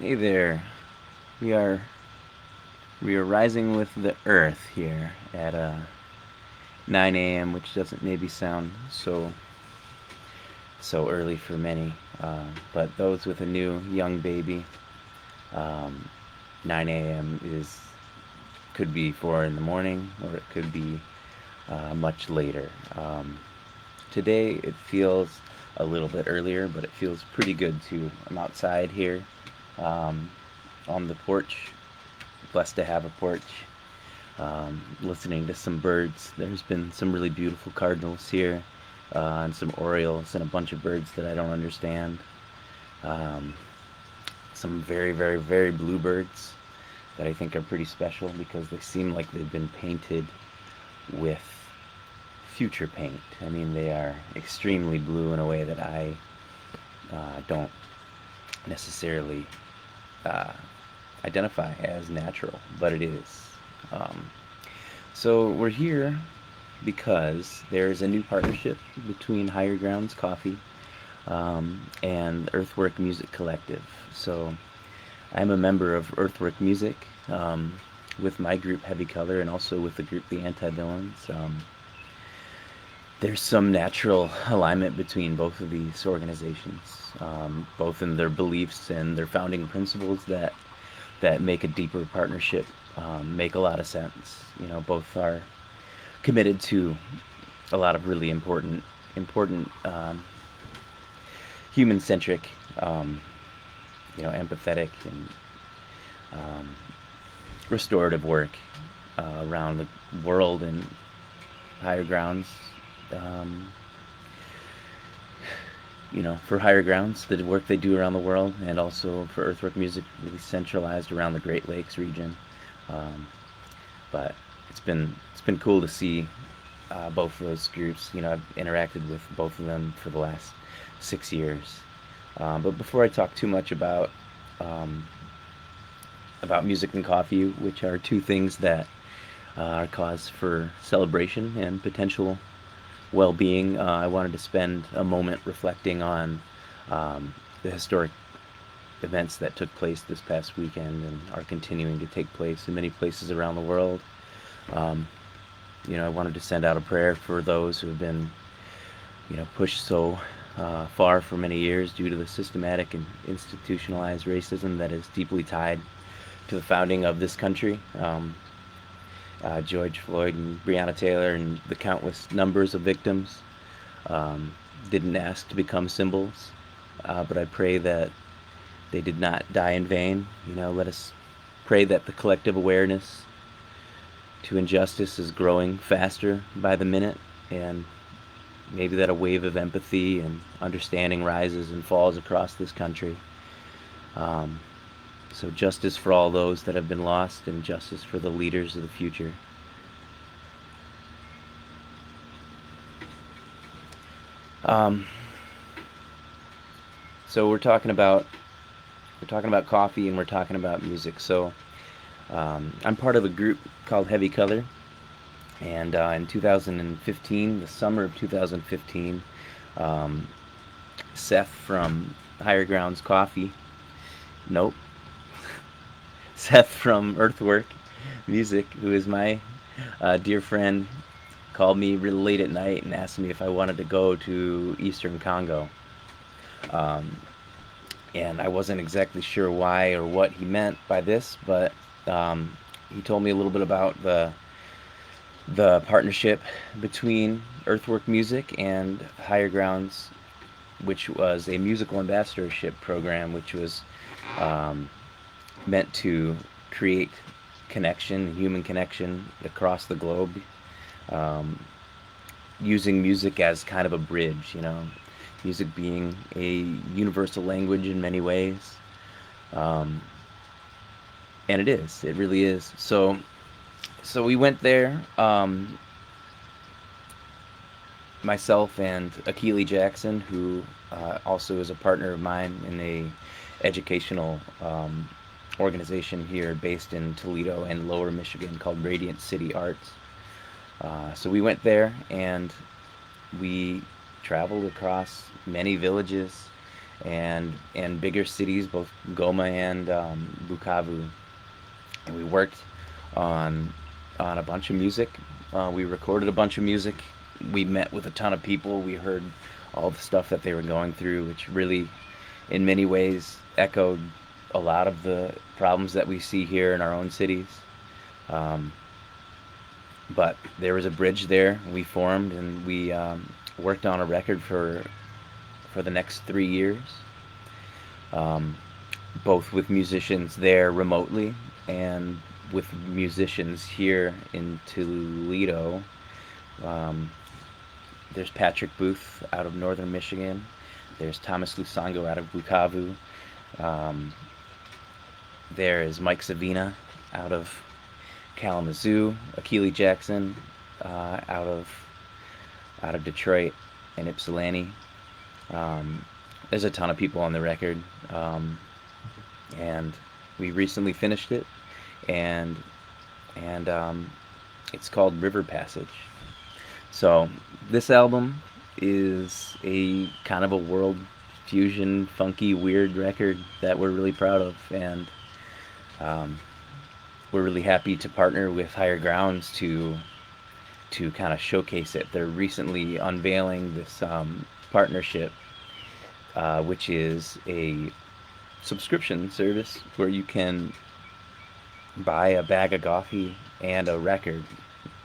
Hey there. We are we are rising with the earth here at 9 a.m., which doesn't maybe sound so early for many, but those with a new young baby, um, 9 a.m. is could be 4 in the morning, or it could be much later. Today it feels a little bit earlier, but it feels pretty good too. I'm outside here um, on the porch, blessed to have a porch, listening to some birds. There's been some really beautiful cardinals here, and some orioles, and a bunch of birds that I don't understand. Um, some very, very, very blue birds that I think are pretty special because they seem like they've been painted with future paint. I mean, they are extremely blue in a way that I don't necessarily uh, identify as natural, but it is. Um, so we're here because there's a new partnership between Higher Grounds Coffee and Earthwork Music Collective. So I'm a member of Earthwork Music with my group Heavy Color and also with the group The Anti-Villains. There's some natural alignment between both of these organizations, both in their beliefs and their founding principles that make a deeper partnership make a lot of sense. Both are committed to a lot of really important human centric, empathetic and um, restorative work around the world and higher grounds. Um, for higher grounds, the work they do around the world, and also for Earthwork Music, really centralized around the Great Lakes region. Um, but it's been cool to see both of those groups. I've interacted with both of them for the last 6 years. But before I talk too much um, about music and coffee, which are two things that are cause for celebration and potential well-being, I wanted to spend a moment reflecting on the historic events that took place this past weekend and are continuing to take place in many places around the world. Um, I wanted to send out a prayer for those who have been, pushed so far for many years due to the systematic and institutionalized racism that is deeply tied to the founding of this country. George Floyd and Breonna Taylor and the countless numbers of victims um, didn't ask to become symbols, but I pray that they did not die in vain. Let us pray that the collective awareness to injustice is growing faster by the minute, and maybe that a wave of empathy and understanding rises and falls across this country. Um, so justice for all those that have been lost, and justice for the leaders of the future. Um, so we're talking about coffee and we're talking about music. So I'm part of a group called Heavy Color, and in 2015, the summer of 2015, um, Seth from Higher Grounds Coffee, nope, Seth from Earthwork Music, who is my dear friend, called me really late at night and asked me if I wanted to go to Eastern Congo. Um, and I wasn't exactly sure why or what he meant by this, but he told me a little bit about the partnership between Earthwork Music and Higher Grounds, which was a musical ambassadorship program, which was um, meant to create connection, human connection across the globe, um, using music as kind of a bridge, music being a universal language in many ways. Um, and it really is. So we went there, myself and Akili Jackson, who also is a partner of mine in a educational organization here based in Toledo and Lower Michigan called Radiant City Arts. So we went there and we traveled across many villages and bigger cities, both Goma and Bukavu. And we worked on a bunch of music. We recorded a bunch of music. We met with a ton of people. We heard all the stuff that they were going through, which really, in many ways, echoed a lot of the problems that we see here in our own cities. Um, but there was a bridge there. We formed and we worked on a record for the next 3 years, um, both with musicians there remotely and with musicians here in Toledo. Um, there's Patrick Booth out of northern Michigan. There's Thomas Lusango out of Bukavu. Um, there is Mike Savina out of Kalamazoo. Akili Jackson out of Detroit and Ypsilanti. There's a ton of people on the record, and we recently finished it, and it's called River Passage. So this album is a kind of a world fusion, funky, weird record that we're really proud of, and um, we're really happy to partner with Higher Grounds to kind of showcase it. They're recently unveiling this partnership, which is a subscription service where you can buy a bag of coffee and a record.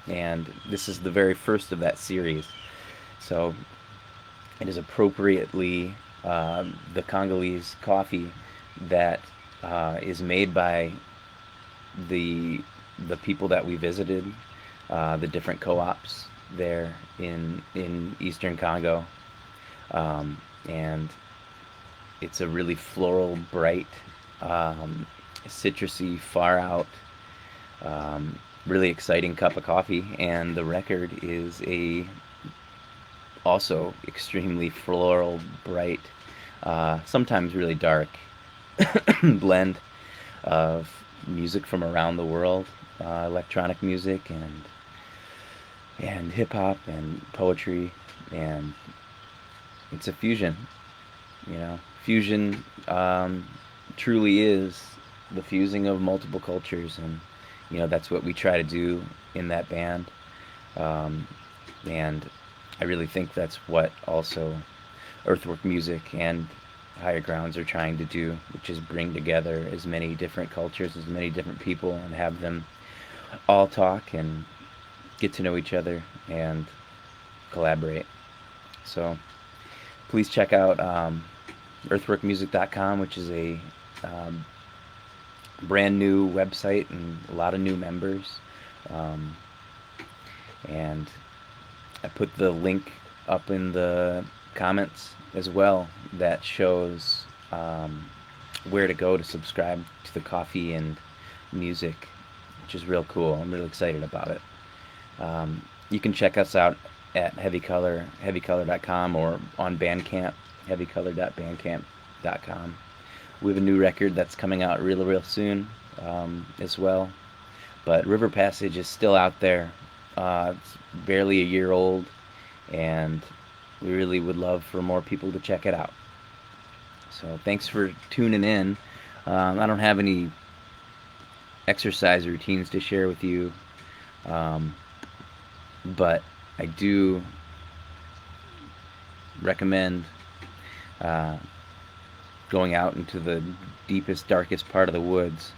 And this is the very first of that series. So it is appropriately the Congolese coffee that is made by the people that we visited, the different co-ops there in Eastern Congo, and it's a really floral, bright, citrusy, far out, really exciting cup of coffee. And the record is a also extremely floral, bright, sometimes really dark blend of music from around the world, electronic music and hip hop and poetry, and it's a fusion. Fusion truly is the fusing of multiple cultures, and that's what we try to do in that band. And I really think that's what also Earthwork Music and Higher Grounds are trying to do, which is bring together as many different cultures, as many different people, and have them all talk and get to know each other and collaborate. So please check out earthworkmusic.com, which is a brand new website and a lot of new members. And I put the link up in the comments as well that shows where to go to subscribe to the coffee and music, which is real cool. I'm really excited about it. You can check us out at heavycolor.com, or on Bandcamp, heavycolor.bandcamp.com. We have a new record that's coming out real soon as well. But River Passage is still out there. It's barely a year old, and we really would love for more people to check it out. So thanks for tuning in. I don't have any exercise routines to share with you, but I do recommend going out into the deepest, darkest part of the woods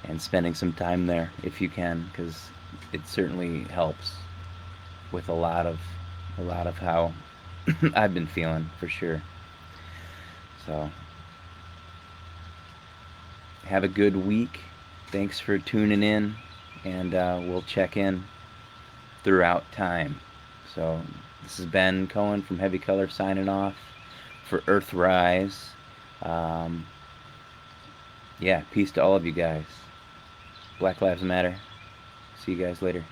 and spending some time there if you can, because it certainly helps with a lot of how I've been feeling, for sure. So have a good week. Thanks for tuning in, and we'll check in throughout time. So this is Ben Cohen from Heavy Color signing off for Earthrise. Yeah, peace to all of you guys. Black Lives Matter. See you guys later.